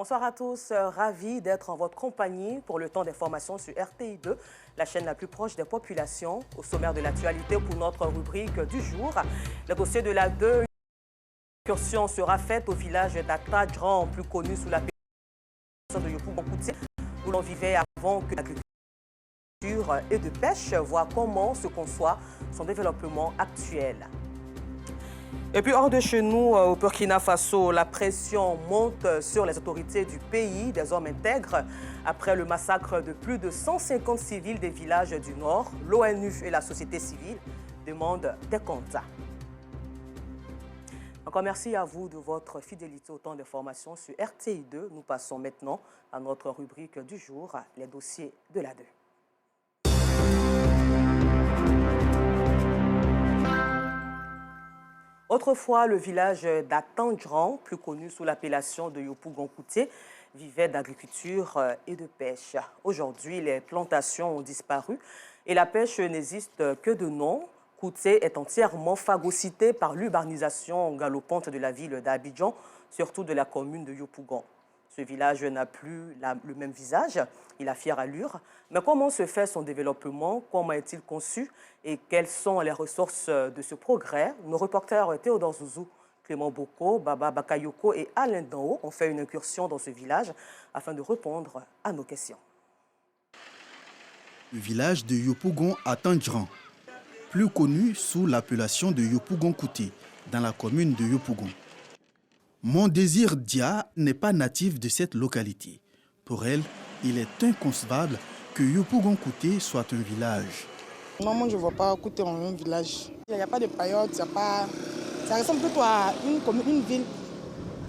Bonsoir à tous, ravi d'être en votre compagnie pour le temps d'information sur RTI2, la chaîne la plus proche des populations. Au sommaire de l'actualité pour notre rubrique du jour, le dossier de la 2, incursion sera faite au village d'Atadran, plus connu sous l'appellation de Yopougon-Koutié, où l'on vivait avant que l'agriculture et de pêche voit comment se conçoit son développement actuel. Et puis hors de chez nous, au Burkina Faso, la pression monte sur les autorités du pays, des hommes intègres. Après le massacre de plus de 150 civils des villages du Nord, l'ONU et la société civile demandent des comptes. Encore merci à vous de votre fidélité au temps d'information sur RTI2. Nous passons maintenant à notre rubrique du jour, les dossiers de la 2. Autrefois, le village d'Atandran, plus connu sous l'appellation de Yopougon-Koutié, vivait d'agriculture et de pêche. Aujourd'hui, les plantations ont disparu et la pêche n'existe que de nom. Koutié est entièrement phagocyté par l'urbanisation galopante de la ville d'Abidjan, surtout de la commune de Yopougon. Ce village n'a plus le même visage, il a fière allure. Mais comment se fait son développement? Comment est-il conçu? Et quelles sont les ressources de ce progrès? Nos reporters Théodore Zouzou, Clément Boko, Baba Bakayoko et Alain Danho ont fait une incursion dans ce village afin de répondre à nos questions. Le village de Yopougon à Tandjran, plus connu sous l'appellation de Yopougon-Koutié, dans la commune de Yopougon. Mondésir Dia n'est pas natif de cette localité. Pour elle, il est inconcevable que Yopougon-Koutié soit un village. Non, moi je ne vois pas Koutié en un village. Il n'y a pas de période, ça ressemble plutôt à une ville.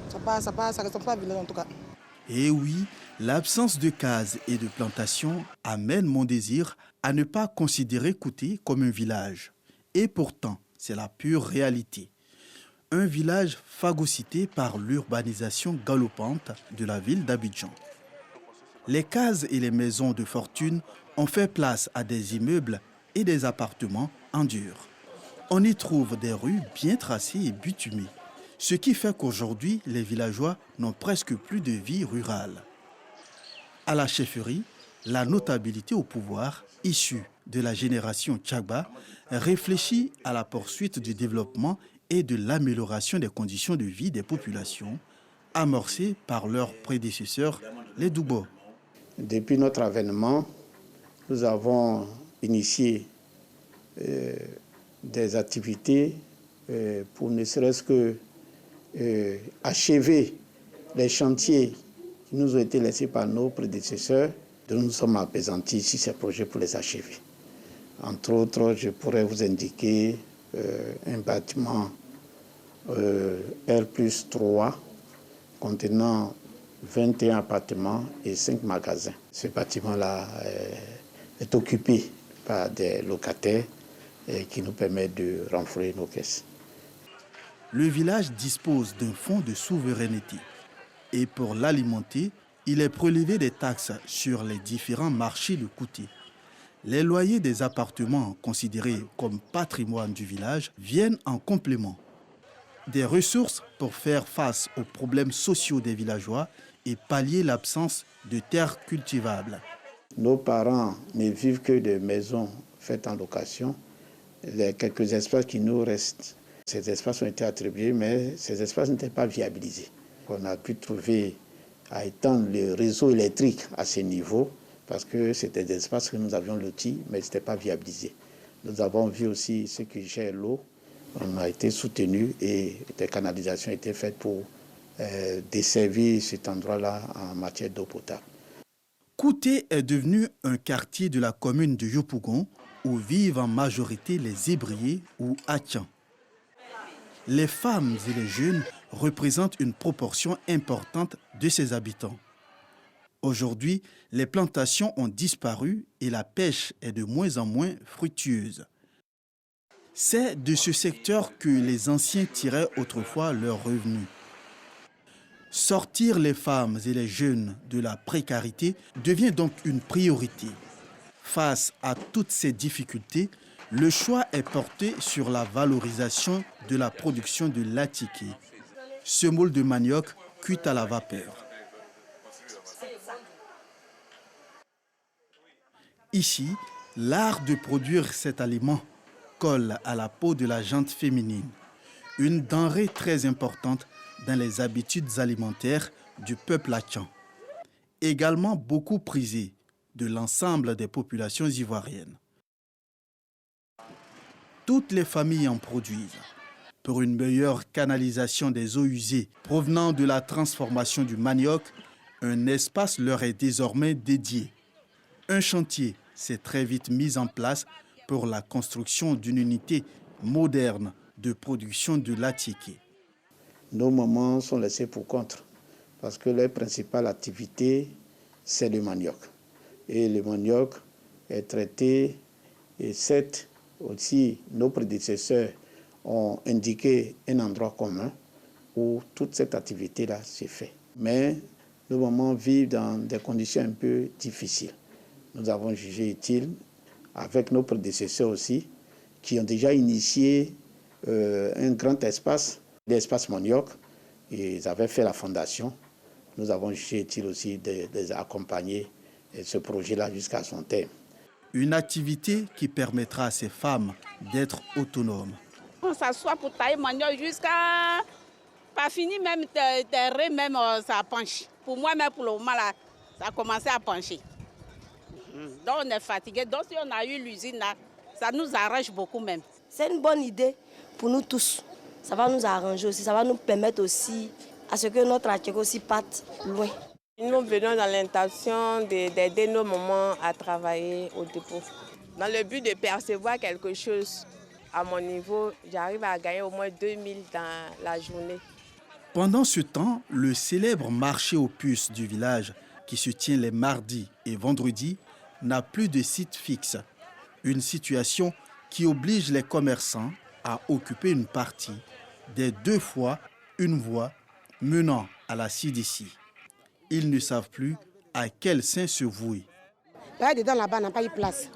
Ça ne ressemble pas à un village en tout cas. Et oui, l'absence de cases et de plantations amène Mondésir à ne pas considérer Koutié comme un village. Et pourtant, c'est la pure réalité. Un village phagocyté par l'urbanisation galopante de la ville d'Abidjan. Les cases et les maisons de fortune ont fait place à des immeubles et des appartements en dur. On y trouve des rues bien tracées et bitumées, ce qui fait qu'aujourd'hui, les villageois n'ont presque plus de vie rurale. À la chefferie, la notabilité au pouvoir, issue de la génération Tchagba, réfléchit à la poursuite du développement et de l'amélioration des conditions de vie des populations, amorcées par leurs prédécesseurs, les Doubo. Depuis notre avènement, nous avons initié des activités pour ne serait-ce que achever les chantiers qui nous ont été laissés par nos prédécesseurs. Nous nous sommes appesantis sur ces projets pour les achever. Entre autres, je pourrais vous indiquer un bâtiment R+3 contenant 21 appartements et 5 magasins. Ce bâtiment-là est occupé par des locataires qui nous permettent de renflouer nos caisses. Le village dispose d'un fonds de souveraineté et pour l'alimenter, il est prélevé des taxes sur les différents marchés de Koutié. Les loyers des appartements considérés comme patrimoine du village viennent en complément. Des ressources pour faire face aux problèmes sociaux des villageois et pallier l'absence de terres cultivables. Nos parents ne vivent que de maisons faites en location. Les quelques espaces qui nous restent, ces espaces ont été attribués, mais ces espaces n'étaient pas viabilisés. On a pu trouver à étendre le réseau électrique à ce niveau, parce que c'était des espaces que nous avions lotis, mais ce n'était pas viabilisé. Nous avons vu aussi ceux qui gèrent l'eau. On a été soutenu et des canalisations ont été faites pour desservir cet endroit-là en matière d'eau potable. Koutié est devenu un quartier de la commune de Yopougon où vivent en majorité les Hébriers ou Atians. Les femmes et les jeunes représentent une proportion importante de ses habitants. Aujourd'hui, les plantations ont disparu et la pêche est de moins en moins fructueuse. C'est de ce secteur que les anciens tiraient autrefois leurs revenus. Sortir les femmes et les jeunes de la précarité devient donc une priorité. Face à toutes ces difficultés, le choix est porté sur la valorisation de la production de l'atiké, semoule de manioc cuite à la vapeur. Ici, l'art de produire cet aliment colle à la peau de la jante féminine, une denrée très importante dans les habitudes alimentaires du peuple Akan. Également beaucoup prisée de l'ensemble des populations ivoiriennes. Toutes les familles en produisent. Pour une meilleure canalisation des eaux usées provenant de la transformation du manioc, un espace leur est désormais dédié. Un chantier s'est très vite mis en place pour la construction d'une unité moderne de production de l'atiké. Nos mamans sont laissées pour compte parce que leur principale activité, c'est le manioc. Et le manioc est traité, et certes, aussi nos prédécesseurs ont indiqué un endroit commun où toute cette activité-là s'est faite. Mais nos mamans vivent dans des conditions un peu difficiles. Nous avons jugé utile, avec nos prédécesseurs aussi, qui ont déjà initié un grand espace, l'espace manioc. Ils avaient fait la fondation. Nous avons jugé utile aussi de les accompagner ce projet-là jusqu'à son terme. Une activité qui permettra à ces femmes d'être autonomes. On s'assoit pour tailler manioc jusqu'à... Pas fini même, terrer même, ça penche. Pour moi, même pour le moment, là, ça a commencé à pencher. Donc on est fatigué. Donc si on a eu l'usine là, ça nous arrange beaucoup même. C'est une bonne idée pour nous tous. Ça va nous arranger aussi, ça va nous permettre aussi à ce que notre atelier aussi parte loin. Nous venons dans l'intention d'aider nos mamans à travailler au dépôt. Dans le but de percevoir quelque chose à mon niveau, j'arrive à gagner au moins 2000 dans la journée. Pendant ce temps, le célèbre marché aux puces du village, qui se tient les mardis et vendredis, n'a plus de site fixe. Une situation qui oblige les commerçants à occuper une partie des 2 fois une voie menant à la CDC. Ils ne savent plus à quel sein se vouer. Là, dedans, là-bas, on n'a pas eu place.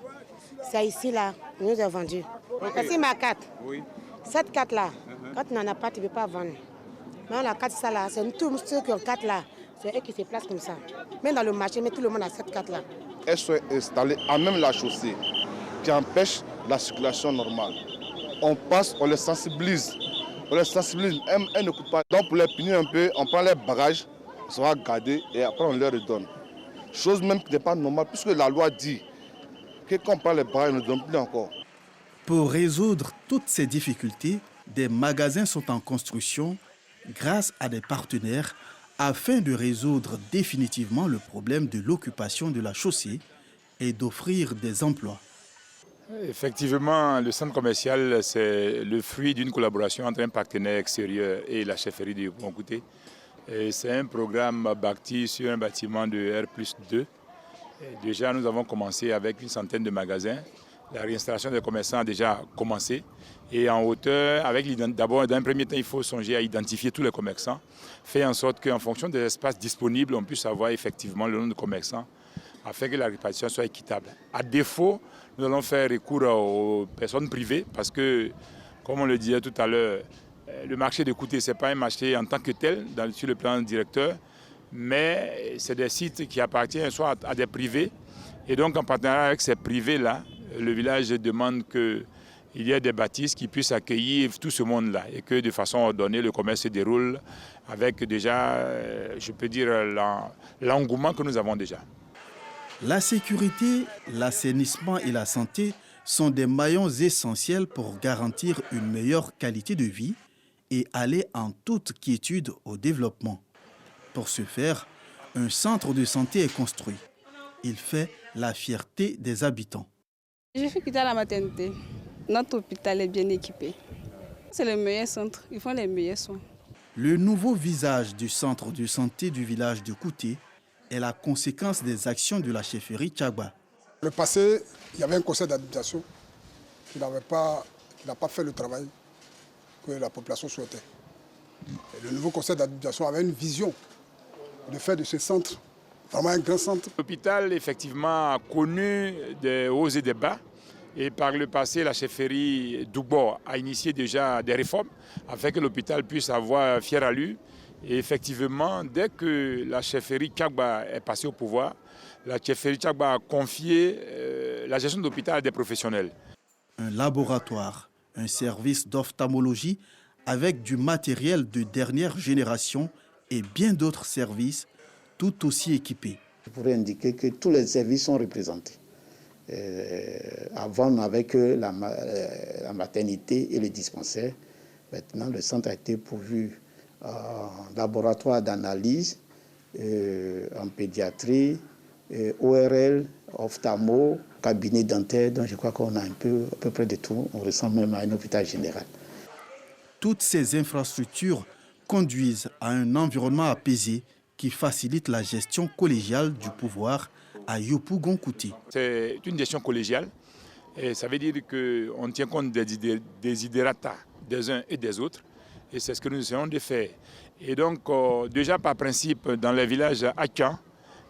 C'est ici, là, on nous a vendu. Voici ma carte. Oui. Cette carte-là, quand tu n'en as pas, tu ne peux pas vendre. Mais la carte, ça, là, c'est tous ceux qui ont carte, là, c'est eux qui se placent comme ça. Même dans le marché, mais tout le monde a cette carte-là. Elles sont installées à même la chaussée, qui empêche la circulation normale. On passe, on les sensibilise. Elles ne coupent pas. Donc pour les punir un peu, on prend les bagages, on sera gardé et après on leur redonne. Chose même qui n'est pas normale, puisque la loi dit que quand on prend les bagages, on ne donne plus encore. Pour résoudre toutes ces difficultés, des magasins sont en construction grâce à des partenaires afin de résoudre définitivement le problème de l'occupation de la chaussée et d'offrir des emplois. Effectivement, le centre commercial, c'est le fruit d'une collaboration entre un partenaire extérieur et la chefferie de Bonkouté. C'est un programme bâti sur un bâtiment de R+2. Déjà, nous avons commencé avec une centaine de magasins. La réinstallation des commerçants a déjà commencé. Et en hauteur, d'abord, dans un premier temps, il faut songer à identifier tous les commerçants, faire en sorte qu'en fonction des espaces disponibles, on puisse avoir effectivement le nombre de commerçants, afin que la répartition soit équitable. À défaut, nous allons faire recours aux personnes privées, parce que, comme on le disait tout à l'heure, le marché de Kouté, ce n'est pas un marché en tant que tel, sur le plan directeur, mais c'est des sites qui appartiennent soit à des privés. Et donc, en partenariat avec ces privés-là, le village demande qu'il y ait des bâtisses qui puissent accueillir tout ce monde-là et que de façon ordonnée, le commerce se déroule avec déjà, je peux dire, l'engouement que nous avons déjà. La sécurité, l'assainissement et la santé sont des maillons essentiels pour garantir une meilleure qualité de vie et aller en toute quiétude au développement. Pour ce faire, un centre de santé est construit. Il fait la fierté des habitants. Je suis quittée à la maternité. Notre hôpital est bien équipé. C'est le meilleur centre. Ils font les meilleurs soins. Le nouveau visage du centre de santé du village de Kouté est la conséquence des actions de la chefferie Tchagba. Le passé, il y avait un conseil d'administration qui n'a pas fait le travail que la population souhaitait. Et le nouveau conseil d'administration avait une vision de faire de ce centre vraiment un grand centre. L'hôpital, effectivement, a connu des hauts et des bas. Et par le passé, la chefferie d'Oubo a initié déjà des réformes afin que l'hôpital puisse avoir fière allure. Et effectivement, dès que la chefferie Tchagba est passée au pouvoir, la chefferie Tchagba a confié la gestion d'hôpital des professionnels. Un laboratoire, un service d'ophtalmologie avec du matériel de dernière génération et bien d'autres services tout aussi équipés. Je pourrais indiquer que tous les services sont représentés. Avant, on n'avait que la maternité et le dispensaire. Maintenant, le centre a été pourvu en laboratoire d'analyse, en pédiatrie, ORL, ophtalmo, cabinet dentaire. Donc je crois qu'on a à peu près de tout. On ressemble même à un hôpital général. Toutes ces infrastructures conduisent à un environnement apaisé qui facilite la gestion collégiale du pouvoir à Yopougon-Kouté. C'est une gestion collégiale et ça veut dire qu'on tient compte des desiderata des uns et des autres et c'est ce que nous essayons de faire. Et donc déjà par principe dans les villages Akan,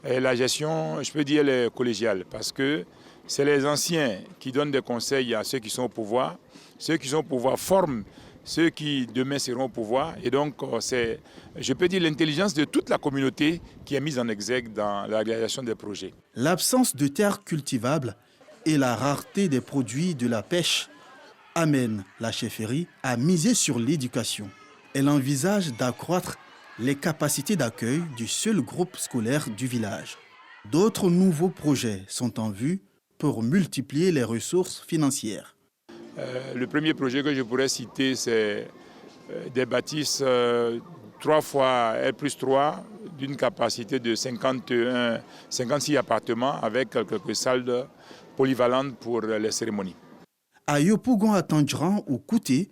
la gestion, je peux dire, elle est collégiale parce que c'est les anciens qui donnent des conseils à ceux qui sont au pouvoir. Ceux qui sont au pouvoir forment ceux qui demain seront au pouvoir. Et donc, c'est, je peux dire, l'intelligence de toute la communauté qui est mise en exergue dans la réalisation des projets. L'absence de terres cultivables et la rareté des produits de la pêche amènent la chefferie à miser sur l'éducation. Elle envisage d'accroître les capacités d'accueil du seul groupe scolaire du village. D'autres nouveaux projets sont en vue pour multiplier les ressources financières. Le premier projet que je pourrais citer, c'est des bâtisses 3 fois R+3 d'une capacité de 56 appartements avec quelques salles polyvalentes pour les cérémonies. À Yopougon-Atandjran ou Kouté,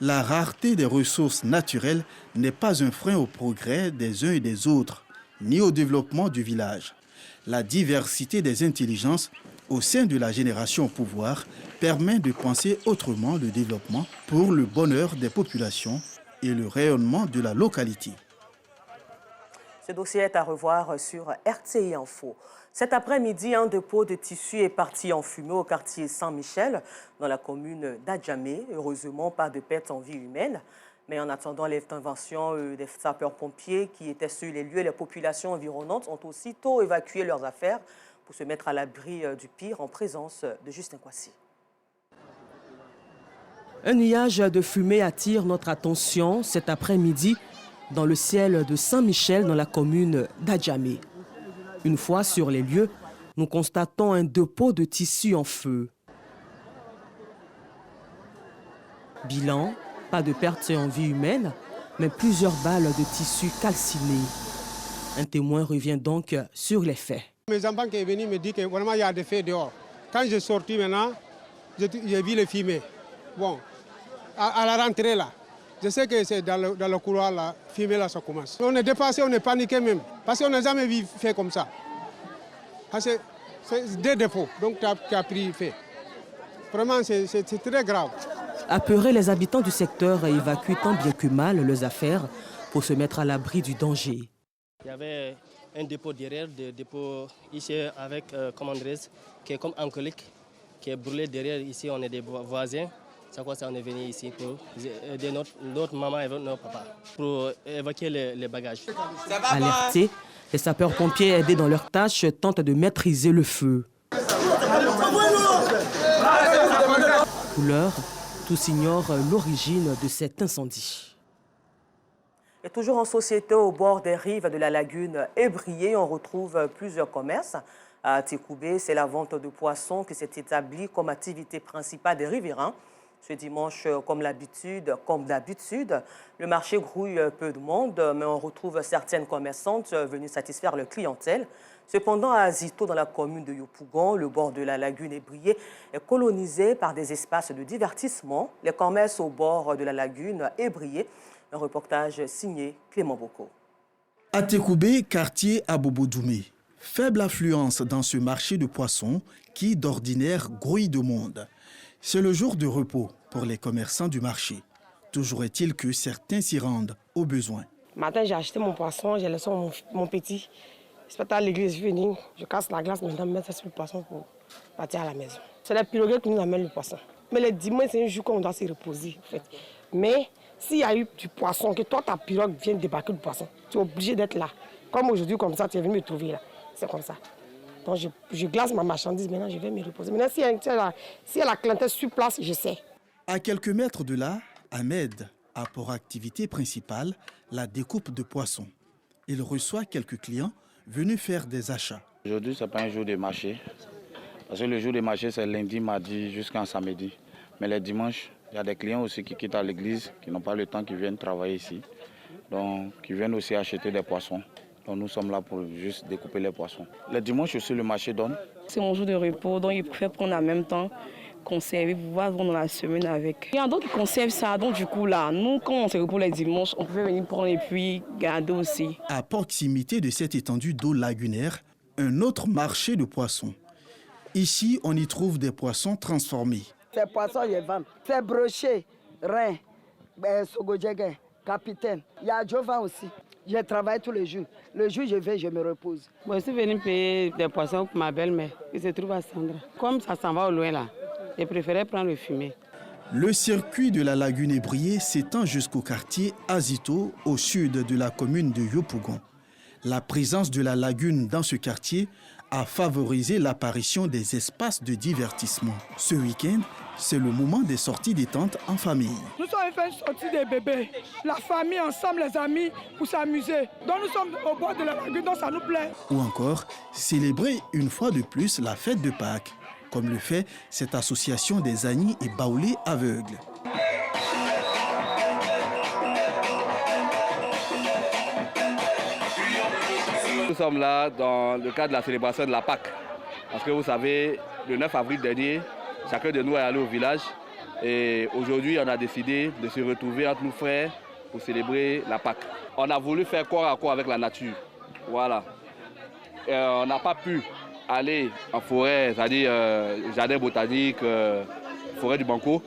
la rareté des ressources naturelles n'est pas un frein au progrès des uns et des autres, ni au développement du village. La diversité des intelligences au sein de la génération au pouvoir permet de penser autrement le développement pour le bonheur des populations et le rayonnement de la localité. Ce dossier est à revoir sur RTI Info. Cet après-midi, un dépôt de tissus est parti en fumée au quartier Saint-Michel, dans la commune d'Adjamé. Heureusement, pas de perte en vie humaine. Mais en attendant l'intervention des sapeurs-pompiers qui étaient sur les lieux, les populations environnantes ont aussitôt évacué leurs affaires pour se mettre à l'abri du pire en présence de Justin Kwasi. Un nuage de fumée attire notre attention cet après-midi dans le ciel de Saint-Michel dans la commune d'Adjamé. Une fois sur les lieux, nous constatons un dépôt de tissus en feu. Bilan, pas de perte en vie humaine, mais plusieurs balles de tissus calcinés. Un témoin revient donc sur les faits. Mes enfants qui sont venus me disent que vraiment il y a des faits dehors. Quand je suis sorti maintenant, j'ai vu les fumées. Bon, à la rentrée là, je sais que c'est dans le couloir là, fumée là ça commence. On est dépassé, on est paniqué même, parce qu'on n'a jamais vu fait comme ça. C'est des défauts, donc tu as pris fait. Vraiment, c'est très grave. Apeurés, les habitants du secteur évacuent tant bien que mal leurs affaires pour se mettre à l'abri du danger. Il y avait un dépôt derrière, des dépôts ici avec, qui est comme alcoolique, qui est brûlé derrière. Ici, on est des voisins. C'est quoi ça, on est venu ici pour aider notre maman et notre papa, pour évacuer les bagages. Alertés, les sapeurs-pompiers aidés dans leur tâche tentent de maîtriser le feu. Pour l'heure, tous ignorent l'origine de cet incendie. Et toujours en société, au bord des rives de la lagune Ébrié, on retrouve plusieurs commerces. À Tekoubé, c'est la vente de poissons qui s'est établie comme activité principale des riverains. Ce dimanche, comme d'habitude, le marché grouille peu de monde, mais on retrouve certaines commerçantes venues satisfaire leur clientèle. Cependant, à Zito, dans la commune de Yopougon, le bord de la lagune Ébrié est colonisé par des espaces de divertissement. Les commerces au bord de la lagune Ébrié. Un reportage signé Clément Boko. À Tekoubé, quartier Abobodoumé. Faible affluence dans ce marché de poissons qui, d'ordinaire, grouille de monde. C'est le jour de repos pour les commerçants du marché. Toujours est-il que certains s'y rendent au besoin. Matin, j'ai acheté mon poisson, j'ai laissé mon petit. Je suis à l'église, je suis venu, je casse la glace, maintenant, je mets ça sur le poisson pour partir à la maison. C'est les pirogues qui nous amènent le poisson. Mais les dimanches, c'est un jour qu'on doit se reposer, en fait. Mais s'il y a eu du poisson, que toi, ta pirogue vient débarquer du poisson, tu es obligé d'être là. Comme aujourd'hui, comme ça, tu es venu me trouver là. C'est comme ça. Donc je glace ma marchandise, maintenant je vais me reposer. Maintenant s'il y a la clientèle sur place, je sais. À quelques mètres de là, Ahmed a pour activité principale la découpe de poissons. Il reçoit quelques clients venus faire des achats. Aujourd'hui, ce n'est pas un jour de marché. Parce que le jour de marché, c'est lundi, mardi jusqu'à samedi. Mais les dimanches, il y a des clients aussi qui quittent à l'église, qui n'ont pas le temps, qui viennent travailler ici. Donc, qui viennent aussi acheter des poissons. Donc, nous sommes là pour juste découper les poissons. Les dimanches aussi, le marché donne. C'est mon jour de repos, donc il préfère prendre en même temps, conserver, pouvoir vendre dans la semaine avec. Il y a d'autres qui conservent ça, donc du coup là, nous, quand on se repose les dimanches, on peut venir prendre et puis garder aussi. À proximité de cette étendue d'eau lagunaire, un autre marché de poissons. Ici, on y trouve des poissons transformés. Ces poissons, je vends. C'est broché, rein, sogodjege, capitaine. Il y a Jovan aussi. Je travaille tous les jours. Le jour, je vais, je me repose. Bon, je suis venu payer des poissons pour ma belle-mère qui se trouve à Sandra. Comme ça s'en va au loin là, j'ai préféré prendre le fumier. Le circuit de la lagune Ébrié s'étend jusqu'au quartier Azito, au sud de la commune de Yopougon. La présence de la lagune dans ce quartier a favorisé l'apparition des espaces de divertissement. Ce week-end, c'est le moment des sorties détente en famille. Nous sommes fait sortir des bébés, la famille ensemble, les amis, pour s'amuser. Donc nous sommes au bord de la lagune, donc ça nous plaît. Ou encore, célébrer une fois de plus la fête de Pâques, comme le fait cette association des Agnis et Baoulés aveugles. Nous sommes là dans le cadre de la célébration de la Pâques. Parce que vous savez, le 9 avril dernier, chacun de nous est allé au village. Et aujourd'hui, on a décidé de se retrouver entre nous frères pour célébrer la Pâques. On a voulu faire corps à corps avec la nature. Voilà. On n'a pas pu aller en forêt, c'est-à-dire jardin botanique, forêt du Banco.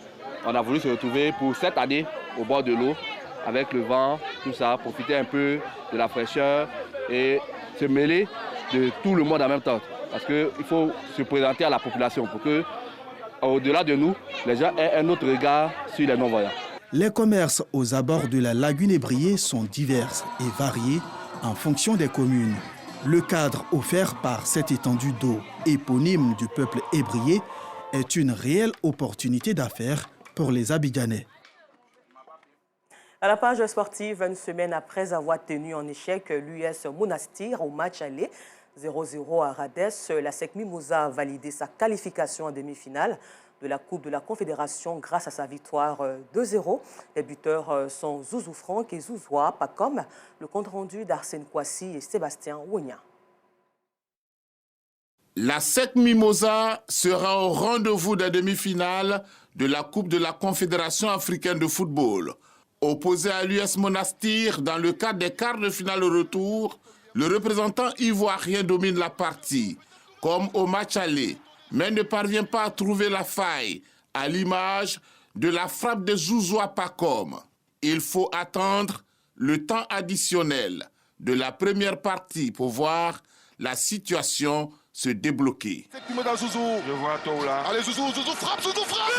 On a voulu se retrouver pour cette année au bord de l'eau, avec le vent, tout ça, profiter un peu de la fraîcheur et se mêler de tout le monde en même temps. Parce qu'il faut se présenter à la population pour que, au-delà de nous, les gens aient un autre regard sur les non-voyants. Les commerces aux abords de la lagune Ébrié sont divers et variés en fonction des communes. Le cadre offert par cette étendue d'eau, éponyme du peuple ébrié, est une réelle opportunité d'affaires pour les Abidjanais. À la page sportive, une semaine après avoir tenu en échec l'US Monastir au match aller 0-0 à Radès, la SEC Mimosa a validé sa qualification en demi-finale de la Coupe de la Confédération grâce à sa victoire 2-0. Les buteurs sont Zouzou Franck et Zouzoua Pacom. Le compte-rendu d'Arsène Kouassi et Sébastien Wounia. La SEC Mimosa sera au rendez-vous des demi-finales de la Coupe de la Confédération africaine de football. Opposé à l'US Monastir dans le cadre des quarts de finale retour, le représentant ivoirien domine la partie, comme au match aller, mais ne parvient pas à trouver la faille, à l'image de la frappe de Zouzoua Pacom. Il faut attendre le temps additionnel de la première partie pour voir la situation se débloquer. Je vois tout là. Allez Zouzou, Zouzou frappe, Zouzou frappe.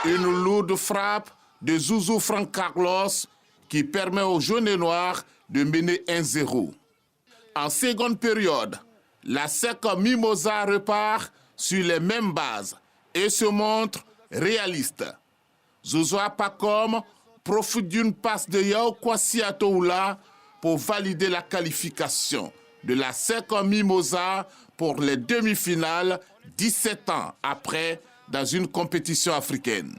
Une lourde frappe de Zouzou Franck Carlos qui permet aux jaunes et noirs de mener 1-0. En seconde période, la SEC Mimosa repart sur les mêmes bases et se montre réaliste. Zouzoua Pacom profite d'une passe de Yao Kouassi Atoula pour valider la qualification de la SEC Mimosa pour les demi-finales 17 ans après dans une compétition africaine.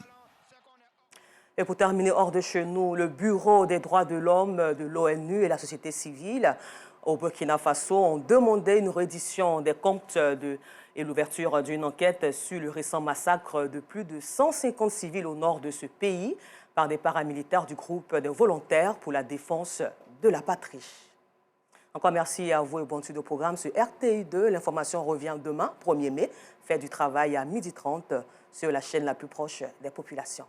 Et pour terminer hors de chez nous, le Bureau des droits de l'homme de l'ONU et la société civile au Burkina Faso ont demandé une reddition des comptes et l'ouverture d'une enquête sur le récent massacre de plus de 150 civils au nord de ce pays par des paramilitaires du groupe des volontaires pour la défense de la patrie. Encore merci à vous et bon suite au programme sur RTI2. L'information revient demain, 1er mai. Faites du travail à 12h30 sur la chaîne la plus proche des populations.